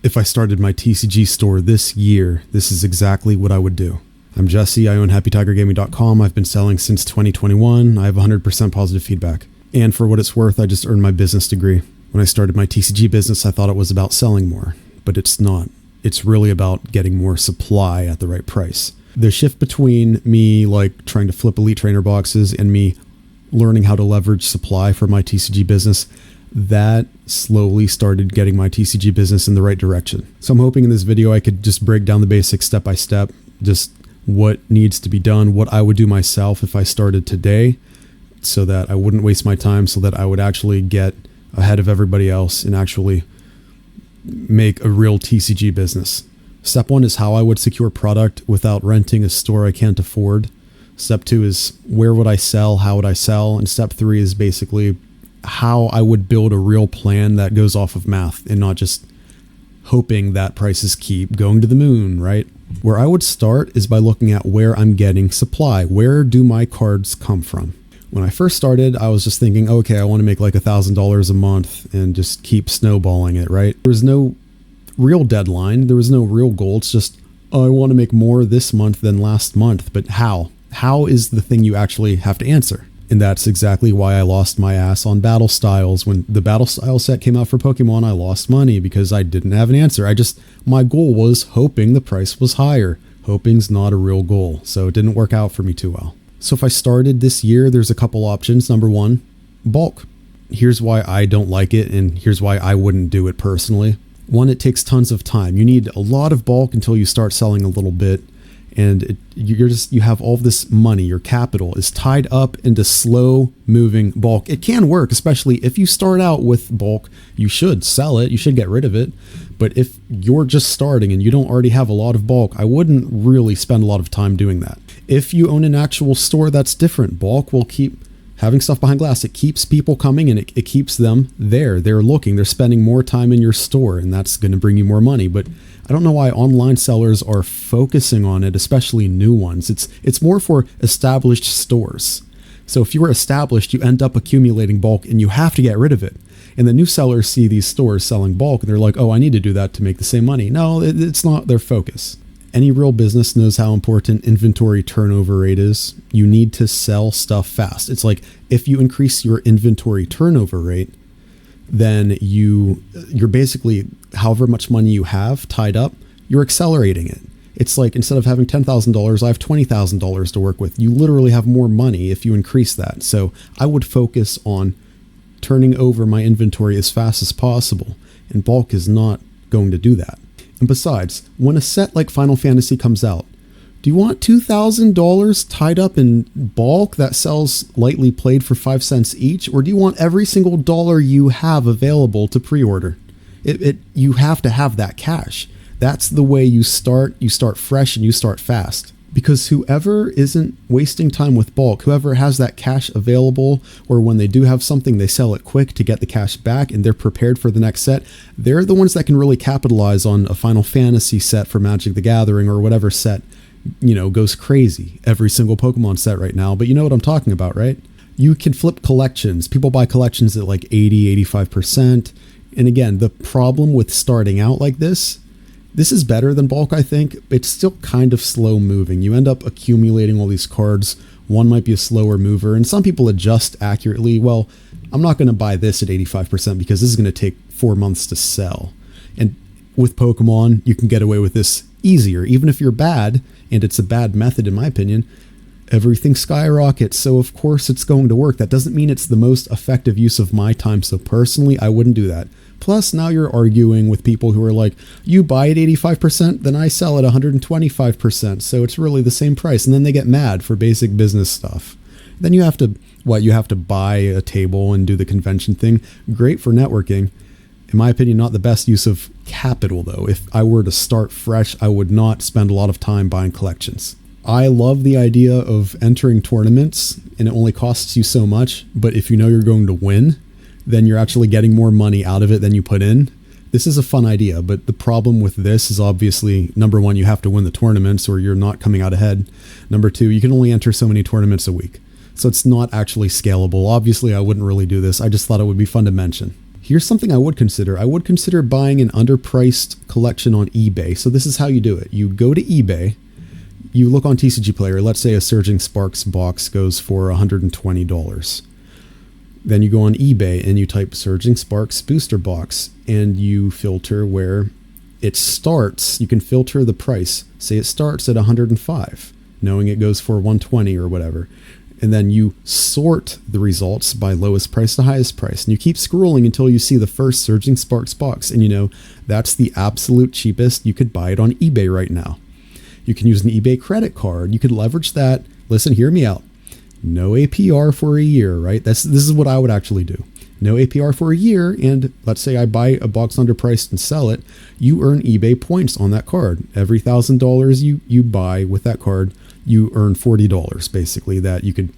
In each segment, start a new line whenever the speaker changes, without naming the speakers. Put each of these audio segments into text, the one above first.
If I started my TCG store this year, this is exactly what I would do. I'm Jesse. I own HappyTigerGaming.com. I've been selling since 2021. I have 100% positive feedback. And for what it's worth, I just earned my business degree. When I started my TCG business, I thought it was about selling more, but it's not. It's really about getting more supply at the right price. The shift between me like trying to flip Elite Trainer boxes and me learning how to leverage supply for my TCG business, that slowly started getting my TCG business in the right direction. So I'm hoping in this video I could just break down the basics step by step, just what needs to be done, what I would do myself if I started today, so that I wouldn't waste my time, so that I would actually get ahead of everybody else and actually make a real TCG business. Step 1 is how I would secure product without renting a store I can't afford. Step 2 is where would I sell, how would I sell, and step 3 is basically how I would build a real plan that goes off of math and not just hoping that prices keep going to the moon, right? Where I would start is by looking at where I'm getting supply. Where do my cards come from? When I first started, I was just thinking, okay, I want to make like $1,000 a month and just keep snowballing it, right? There was no real deadline. There was no real goal. It's just, oh, I want to make more this month than last month. But how? How is the thing you actually have to answer? And that's exactly why I lost my ass on Battle Styles. When the Battle Style set came out for Pokemon, I lost money because I didn't have an answer. My goal was hoping the price was higher. Hoping's not a real goal, so it didn't work out for me too well. So if I started this year, there's a couple options. Number 1, bulk. Here's why I don't like it, and here's why I wouldn't do it personally. 1, it takes tons of time. You need a lot of bulk until you start selling a little bit. And you have all of this money, your capital is tied up into slow moving bulk. It can work, especially if you start out with bulk, you should sell it, you should get rid of it. But if you're just starting and you don't already have a lot of bulk, I wouldn't really spend a lot of time doing that. If you own an actual store, that's different. Bulk will keep having stuff behind glass. It keeps people coming and it keeps them there. They're looking, they're spending more time in your store, and that's going to bring you more money. But I don't know why online sellers are focusing on it, especially new ones. It's more for established stores. So if you were established, you end up accumulating bulk and you have to get rid of it. And the new sellers see these stores selling bulk and they're like, oh, I need to do that to make the same money. No, it's not their focus. Any real business knows how important inventory turnover rate is. You need to sell stuff fast. It's like if you increase your inventory turnover rate, then you're basically, however much money you have tied up, you're accelerating it. It's like instead of having $10,000, I have $20,000 to work with. You literally have more money if you increase that. So I would focus on turning over my inventory as fast as possible, and bulk is not going to do that. And besides, when a set like Final Fantasy comes out, do you want $2,000 tied up in bulk that sells lightly played for 5 cents each? Or do you want every single dollar you have available to pre-order? You have to have that cash. That's the way you start. You start fresh and you start fast. Because whoever isn't wasting time with bulk, whoever has that cash available, or when they do have something, they sell it quick to get the cash back and they're prepared for the next set, they're the ones that can really capitalize on a Final Fantasy set for Magic the Gathering or whatever set, goes crazy. Every single Pokemon set right now, but you know what I'm talking about, right? You can flip collections. People buy collections at like 80, 85%. And again, the problem with starting out like this is better than bulk, I think. It's still kind of slow moving. You end up accumulating all these cards. One might be a slower mover, and some people adjust accurately. Well, I'm not going to buy this at 85% because this is going to take 4 months to sell. And with Pokemon, you can get away with this easier. Even if you're bad, and it's a bad method in my opinion, everything skyrockets. So of course it's going to work. That doesn't mean it's the most effective use of my time. So personally, I wouldn't do that. Plus, now you're arguing with people who are like, you buy at 85%, then I sell at 125%. So it's really the same price. And then they get mad for basic business stuff. Then you have to buy a table and do the convention thing. Great for networking. In my opinion, not the best use of capital, though. If I were to start fresh, I would not spend a lot of time buying collections. I love the idea of entering tournaments, and it only costs you so much. But if you know you're going to win, then you're actually getting more money out of it than you put in. This is a fun idea, but the problem with this is obviously, number 1, you have to win the tournaments or you're not coming out ahead. Number 2, you can only enter so many tournaments a week. So it's not actually scalable. Obviously, I wouldn't really do this. I just thought it would be fun to mention. Here's something I would consider. I would consider buying an underpriced collection on eBay. So this is how you do it. You go to eBay, you look on TCG Player. Let's say a Surging Sparks box goes for $120. Then you go on eBay and you type Surging Sparks booster box and you filter where it starts. You can filter the price. Say it starts at 105, knowing it goes for 120 or whatever. And then you sort the results by lowest price to highest price. And you keep scrolling until you see the first Surging Sparks box. And you know, that's the absolute cheapest. You could buy it on eBay right now. You can use an eBay credit card. You could leverage that. Listen, hear me out. No APR for a year, right? This is what I would actually do. No APR for a year, and let's say I buy a box underpriced and sell it, you earn eBay points on that card. Every $1,000 you buy with that card, you earn $40 basically, that you could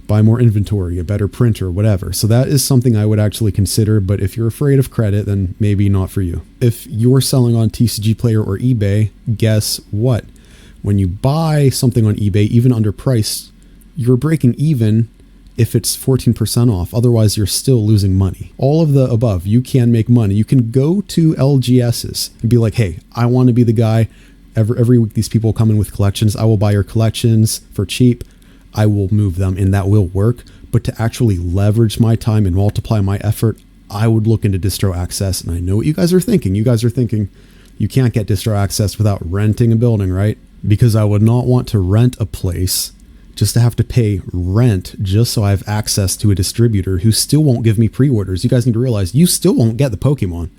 buy more inventory, a better printer, whatever. So that is something I would actually consider, but if you're afraid of credit, then maybe not for you. If you're selling on TCG Player or eBay, guess what? When you buy something on eBay, even underpriced, you're breaking even if it's 14% off. Otherwise, you're still losing money. All of the above, you can make money. You can go to LGSs and be like, hey, I want to be the guy. Every week, these people come in with collections. I will buy your collections for cheap. I will move them, and that will work. But to actually leverage my time and multiply my effort, I would look into distro access. And I know what you guys are thinking. You guys are thinking you can't get distro access without renting a building, right? Because I would not want to rent a place just to have to pay rent just so I have access to a distributor who still won't give me pre-orders. You guys need to realize you still won't get the Pokemon.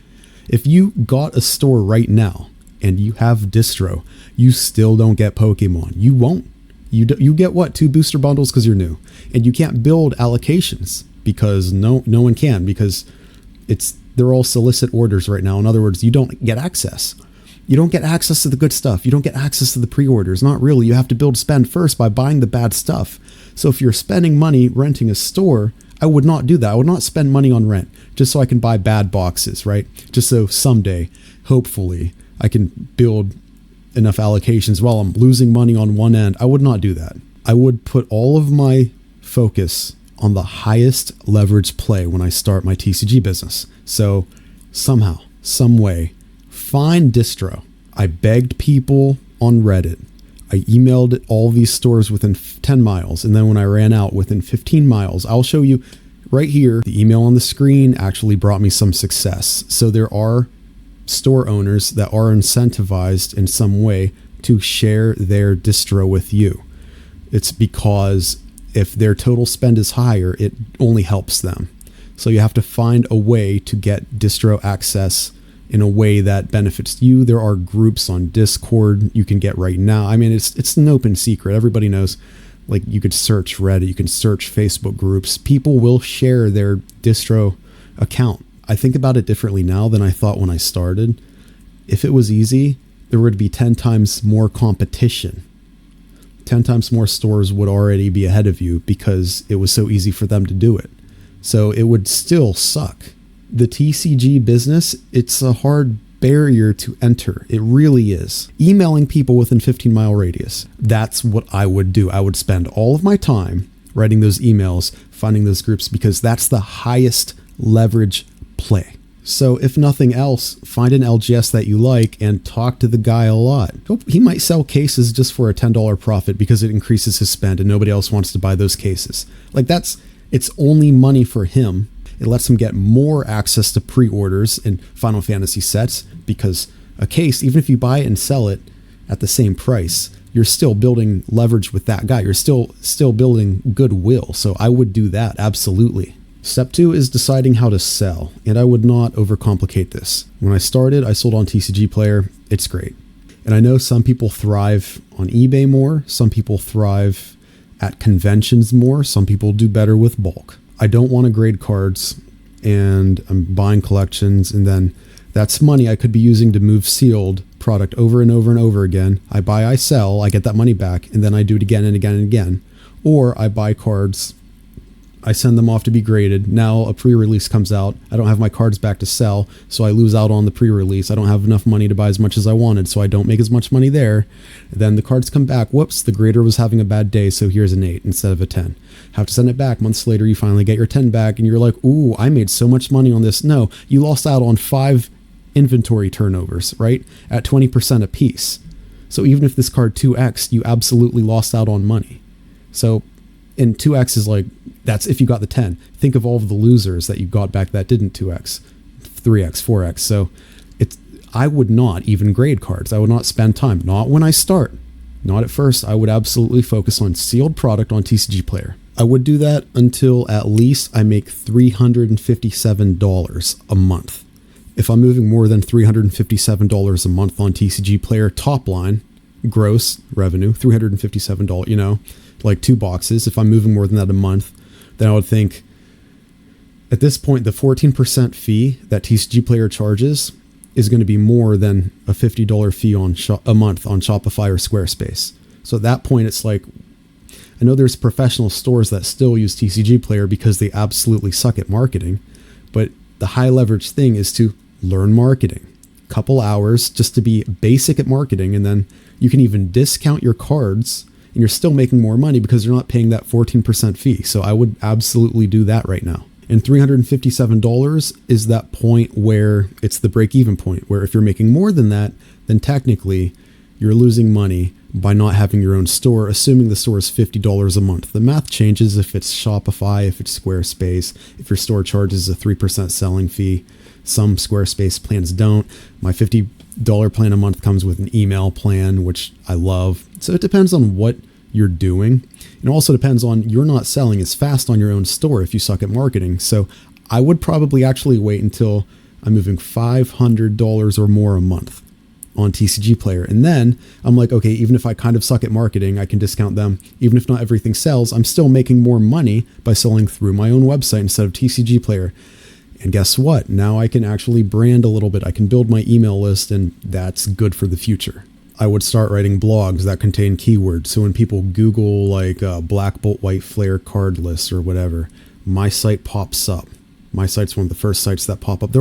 If you got a store right now and you have distro, you still don't get Pokemon. You won't. You get what? 2 booster bundles because you're new. And you can't build allocations because no one can, because they're all solicit orders right now. In other words, you don't get access. You don't get access to the good stuff. You don't get access to the pre-orders. Not really. You have to build spend first by buying the bad stuff. So if you're spending money renting a store, I would not do that. I would not spend money on rent just so I can buy bad boxes, right? Just so someday, hopefully, I can build enough allocations while I'm losing money on one end. I would not do that. I would put all of my focus on the highest leverage play when I start my TCG business. So somehow, some way, find distro. I begged people on Reddit. I emailed all these stores within 10 miles. And then when I ran out within 15 miles, I'll show you right here. The email on the screen actually brought me some success. So there are store owners that are incentivized in some way to share their distro with you. It's because if their total spend is higher, it only helps them. So you have to find a way to get distro access in a way that benefits you. There are groups on Discord you can get right now. I mean, it's an open secret. Everybody knows. Like, you could search Reddit, you can search Facebook groups. People will share their distro account. I think about it differently now than I thought when I started. If it was easy, there would be 10 times more competition. 10 times more stores would already be ahead of you because it was so easy for them to do it. So it would still suck. The TCG business, it's a hard barrier to enter. It really is. Emailing people within 15-mile radius. That's what I would do. I would spend all of my time writing those emails, finding those groups, because that's the highest leverage play. So if nothing else, find an LGS that you like and talk to the guy a lot. He might sell cases just for a $10 profit because it increases his spend and nobody else wants to buy those cases. Like, it's only money for him. It lets him get more access to pre-orders in Final Fantasy sets, because a case, even if you buy it and sell it at the same price, you're still building leverage with that guy. You're still building goodwill. So I would do that, absolutely. Step 2 is deciding how to sell, and I would not overcomplicate this. When I started, I sold on TCG Player. It's great. And I know some people thrive on eBay more. Some people thrive at conventions more. Some people do better with bulk. I don't want to grade cards, and I'm buying collections, and then that's money I could be using to move sealed product over and over and over again. I buy, I sell, I get that money back, and then I do it again and again and again. Or I buy cards, I send them off to be graded. Now a pre-release comes out. I don't have my cards back to sell, so I lose out on the pre-release. I don't have enough money to buy as much as I wanted, so I don't make as much money there. Then the cards come back. Whoops, the grader was having a bad day, so here's an 8 instead of a 10. Have to send it back. Months later, you finally get your 10 back, and you're like, ooh, I made so much money on this. No, you lost out on 5 inventory turnovers, right? At 20% a piece. So even if this card 2x, you absolutely lost out on money. So, and 2x is like, that's if you got the 10. Think of all of the losers that you got back that didn't 2x, 3x, 4x. So I would not even grade cards. I would not spend time. Not when I start. Not at first. I would absolutely focus on sealed product on TCG Player. I would do that until at least I make $357 a month. If I'm moving more than $357 a month on TCG Player top line, gross revenue, $357, like 2 boxes. If I'm moving more than that a month, then I would think at this point, the 14% fee that TCG Player charges is going to be more than a $50 fee on a month on Shopify or Squarespace. So at that point, it's like, I know there's professional stores that still use TCG Player because they absolutely suck at marketing, but the high leverage thing is to learn marketing. Couple hours just to be basic at marketing, and then you can even discount your cards and you're still making more money because you're not paying that 14% fee. So I would absolutely do that right now. And $357 is that point where it's the break-even point, where if you're making more than that, then technically you're losing money by not having your own store, assuming the store is $50 a month. The math changes if it's Shopify, if it's Squarespace, if your store charges a 3% selling fee. Some Squarespace plans don't. My $50 plan a month comes with an email plan, which I love. So it depends on what you're doing. It also depends on you're not selling as fast on your own store if you suck at marketing. So I would probably actually wait until I'm moving $500 or more a month on TCG Player. And then I'm like, okay, even if I kind of suck at marketing, I can discount them. Even if not everything sells, I'm still making more money by selling through my own website instead of TCG Player. And guess what? Now I can actually brand a little bit. I can build my email list, and that's good for the future. I would start writing blogs that contain keywords. So when people Google like Black Bolt White Flare card lists or whatever, my site pops up. My site's one of the first sites that pop up.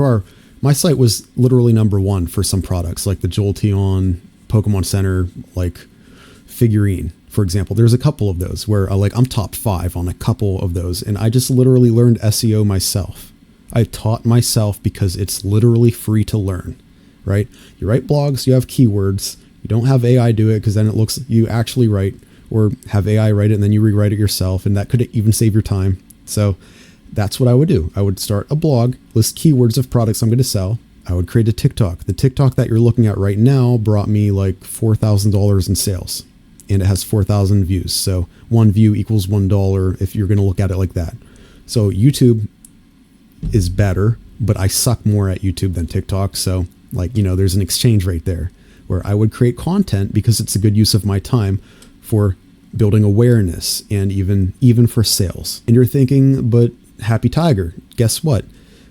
My site was literally number 1 for some products like the Jolteon Pokemon Center like figurine, for example. There's a couple of those where I'm top 5 on a couple of those, and I just literally learned SEO myself. I taught myself because it's literally free to learn, right? You write blogs, you have keywords. You don't have AI do it because then it looks you actually write, or have AI write it and then you rewrite it yourself, and that could even save your time. So that's what I would do. I would start a blog, list keywords of products I'm going to sell. I would create a TikTok. The TikTok that you're looking at right now brought me like $4,000 in sales, and it has 4,000 views. So 1 view equals $1 if you're going to look at it like that. So YouTube is better, but I suck more at YouTube than TikTok. So there's an exchange right there where I would create content because it's a good use of my time for building awareness and even for sales. And you're thinking, but Happy Tiger, guess what?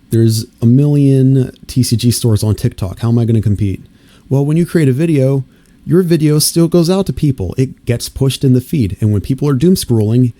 There's a million TCG stores on TikTok. How am I going to compete? Well, when you create a video, your video still goes out to people. It gets pushed in the feed. And when people are doom scrolling,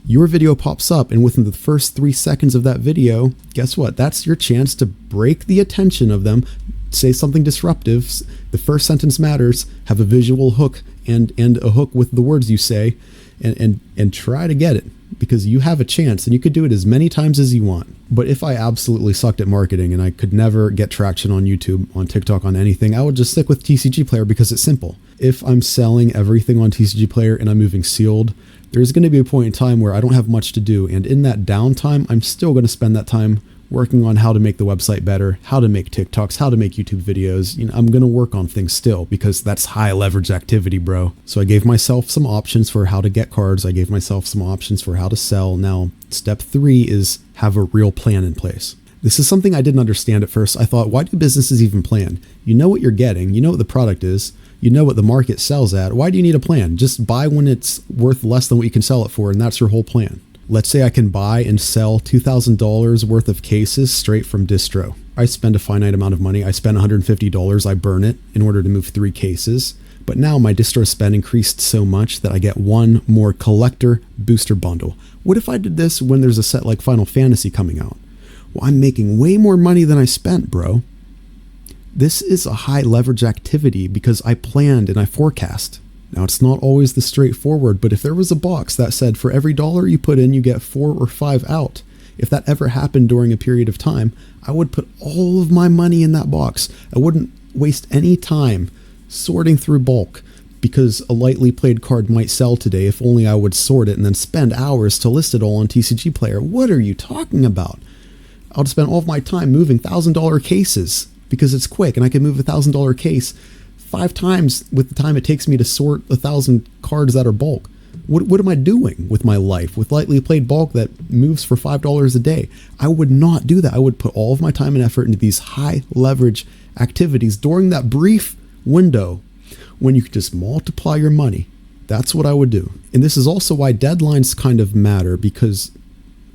your video pops up, and within the first 3 seconds of that video, guess what? That's your chance to break the attention of them, say something disruptive. The first sentence matters, have a visual hook and a hook with the words you say, and try to get it, because you have a chance, and you could do it as many times as you want. But if I absolutely sucked at marketing and I could never get traction on YouTube, on TikTok, on anything, I would just stick with TCG Player because it's simple. If I'm selling everything on TCG Player and I'm moving sealed, there's going to be a point in time where I don't have much to do. And in that downtime, I'm still going to spend that time working on how to make the website better, how to make TikToks, how to make YouTube videos. I'm going to work on things still because that's high leverage activity, bro. So I gave myself some options for how to get cards. I gave myself some options for how to sell. Now, step 3 is have a real plan in place. This is something I didn't understand at first. I thought, why do businesses even plan? You know what you're getting. You know what the product is. You know what the market sells at. Why do you need a plan? Just buy when it's worth less than what you can sell it for, and that's your whole plan. Let's say I can buy and sell $2,000 worth of cases straight from distro. I spend a finite amount of money. I spend $150. I burn it in order to move 3 cases. But now my distro spend increased so much that I get one more collector booster bundle. What if I did this when there's a set like Final Fantasy coming out? Well, I'm making way more money than I spent, bro. This is a high leverage activity because I planned and I forecast. Now, it's not always the straightforward, but if there was a box that said for every dollar you put in, you get 4 or 5 out, if that ever happened during a period of time, I would put all of my money in that box. I wouldn't waste any time sorting through bulk because a lightly played card might sell today if only I would sort it and then spend hours to list it all on TCG Player. What are you talking about? I'll spend all of my time moving $1,000 cases because it's quick and I can move a $1,000 case 5 times with the time it takes me to sort 1,000 cards that are bulk. What am I doing with my life with lightly played bulk that moves for $5 a day? I would not do that. I would put all of my time and effort into these high leverage activities during that brief window when you could just multiply your money. That's what I would do. And this is also why deadlines kind of matter, because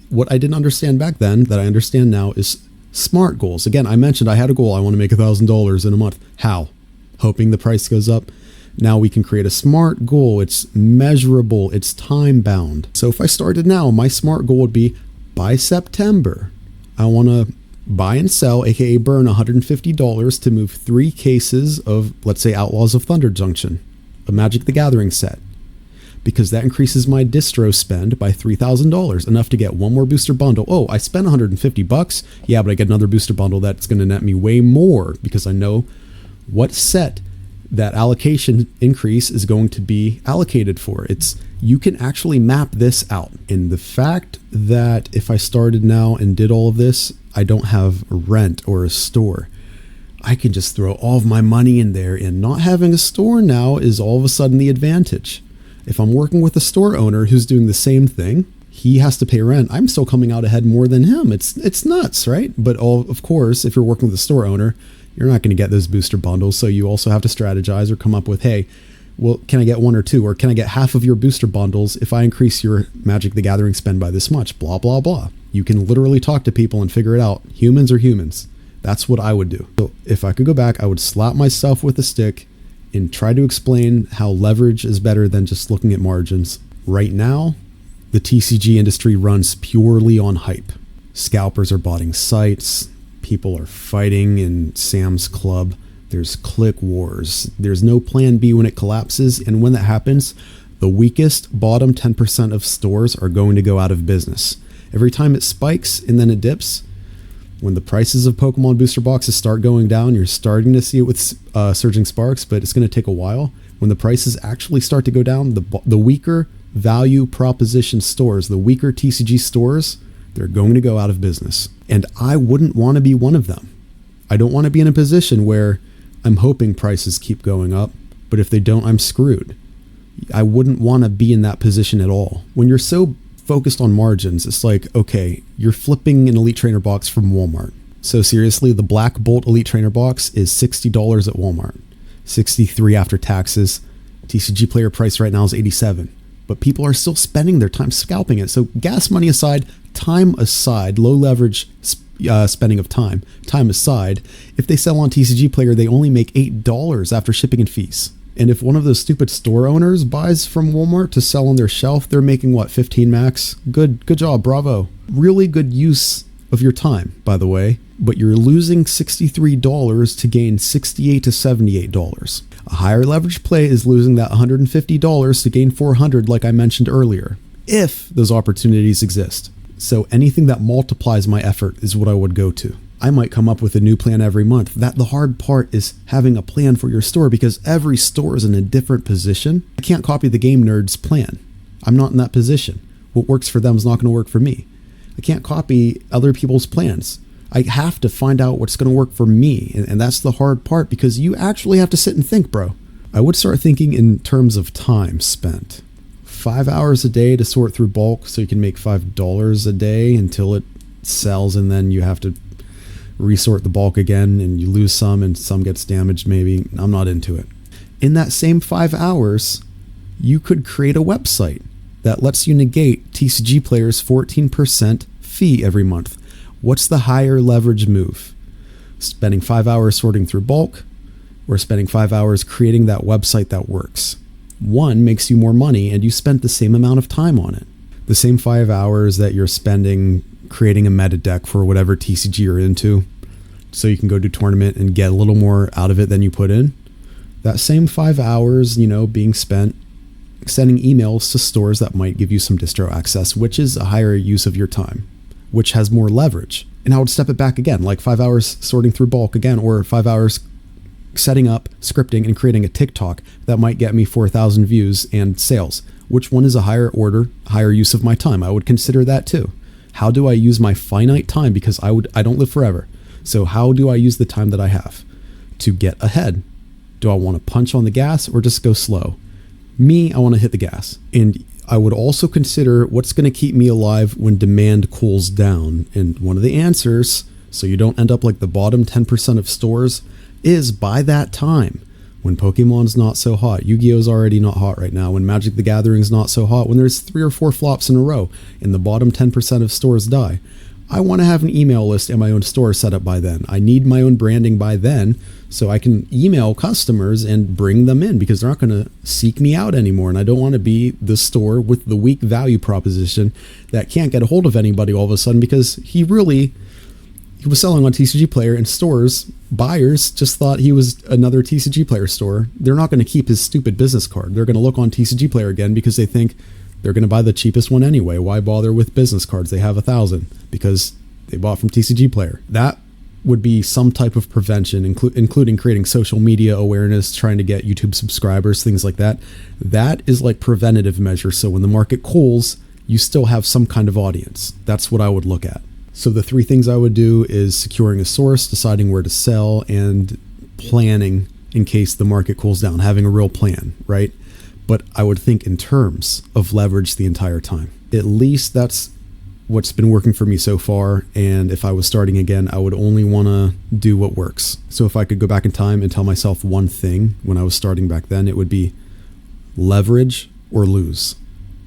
what I didn't understand back then that I understand now is SMART goals. Again, I mentioned I had a goal. I want to make $1,000 in a month. How? Hoping the price goes up. Now we can create a SMART goal. It's measurable. It's time bound. So if I started now, my SMART goal would be by September, I want to buy and sell, aka burn $150 to move 3 cases of, let's say, Outlaws of Thunder Junction, a Magic the Gathering set, because that increases my distro spend by $3,000, enough to get one more booster bundle. Oh, I spent $150. Yeah, but I get another booster bundle that's going to net me way more because I know what set that allocation increase is going to be allocated for. You can actually map this out. And the fact that if I started now and did all of this, I don't have rent or a store. I can just throw all of my money in there, and not having a store now is all of a sudden the advantage. If I'm working with a store owner who's doing the same thing, he has to pay rent. I'm still coming out ahead more than him. It's nuts, right? But of course, if you're working with a store owner, you're not going to get those booster bundles. So you also have to strategize or come up with, hey, well, can I get 1 or 2, or can I get half of your booster bundles if I increase your Magic the Gathering spend by this much? Blah, blah, blah. You can literally talk to people and figure it out. Humans are humans. That's what I would do. So if I could go back, I would slap myself with a stick and try to explain how leverage is better than just looking at margins. Right now, the TCG industry runs purely on hype. Scalpers are botting sites. People are fighting in Sam's Club. There's click wars. There's no plan B when it collapses. And when that happens, the weakest bottom 10% of stores are going to go out of business. Every time it spikes and then it dips, when the prices of Pokemon booster boxes start going down, you're starting to see it with Surging Sparks, but it's going to take a while. When the prices actually start to go down, the weaker value proposition stores, the weaker TCG stores, they're going to go out of business. And I wouldn't want to be one of them. I don't want to be in a position where I'm hoping prices keep going up, but if they don't, I'm screwed. I wouldn't want to be in that position at all. When you're so focused on margins, it's like, okay, you're flipping an Elite Trainer box from Walmart. So seriously, the Black Bolt Elite Trainer box is $60 at Walmart, $63 after taxes. TCG Player price right now is $87. But people are still spending their time scalping it. So gas money aside, time aside, low leverage spending of time aside, if they sell on TCG Player, they only make $8 after shipping and fees. And if one of those stupid store owners buys from Walmart to sell on their shelf, they're making what, 15 max? Good job, bravo. Really good use of your time, by the way. But you're losing $63 to gain $68 to $78. A higher leverage play is losing that $150 to gain $400, like I mentioned earlier, if those opportunities exist. So anything that multiplies my effort is what I would go to. I might come up with a new plan every month. The hard part is having a plan for your store, because every store is in a different position. I can't copy the Game Nerd's plan. I'm not in that position. What works for them is not going to work for me. I can't copy other people's plans. I have to find out what's going to work for me. And that's the hard part, because you actually have to sit and think, bro. I would start thinking in terms of time spent. 5 hours a day to sort through bulk so you can make $5 a day until it sells, and then you have to resort the bulk again and you lose some and some gets damaged maybe. I'm not into it. In that same 5 hours, you could create a website that lets you negate TCG Player's 14% fee every month. What's the higher leverage move? Spending 5 hours sorting through bulk or spending 5 hours creating that website that works. One makes you more money and you spent the same amount of time on it. The same 5 hours that you're spending creating a meta deck for whatever TCG you're into, so you can go do tournament and get a little more out of it than you put in. That same 5 hours, being spent sending emails to stores that might give you some distro access, which is a higher use of your time, which has more leverage. And I would step it back again, like 5 hours sorting through bulk again, or 5 hours setting up, scripting, and creating a TikTok that might get me 4,000 views and sales. Which one is a higher order, higher use of my time? I would consider that too. How do I use my finite time? Because I don't live forever. So how do I use the time that I have to get ahead? Do I want to punch on the gas or just go slow? Me, I want to hit the gas. And I would also consider what's going to keep me alive when demand cools down. And one of the answers, so you don't end up like the bottom 10% of stores, is by that time, when Pokemon's not so hot, Yu-Gi-Oh's already not hot right now, when Magic the Gathering's not so hot, when there's 3 or 4 flops in a row and the bottom 10% of stores die, I want to have an email list in my own store set up by then. I need my own branding by then so I can email customers and bring them in, because they're not going to seek me out anymore. And I don't want to be the store with the weak value proposition that can't get a hold of anybody all of a sudden because he was selling on TCG Player, and stores, buyers just thought he was another TCG Player store. They're not going to keep his stupid business card. They're going to look on TCG Player again because they think they're going to buy the cheapest one anyway. Why bother with business cards? They have 1,000 because they bought from TCG Player. That would be some type of prevention, including creating social media awareness, trying to get YouTube subscribers, things like that. That is like preventative measure. So when the market cools, you still have some kind of audience. That's what I would look at. So the 3 things I would do is securing a source, deciding where to sell, and planning in case the market cools down, having a real plan, right? But I would think in terms of leverage the entire time. At least that's what's been working for me so far. And if I was starting again, I would only want to do what works. So if I could go back in time and tell myself one thing when I was starting back then, it would be leverage or lose,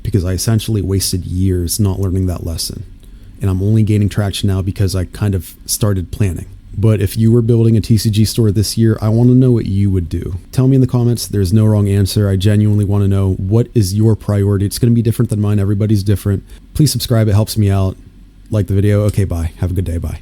because I essentially wasted years not learning that lesson. And I'm only gaining traction now because I kind of started planning. But if you were building a TCG store this year, I want to know what you would do. Tell me in the comments. There's no wrong answer. I genuinely want to know, what is your priority? It's going to be different than mine. Everybody's different. Please subscribe. It helps me out. Like the video. Okay, bye. Have a good day. Bye.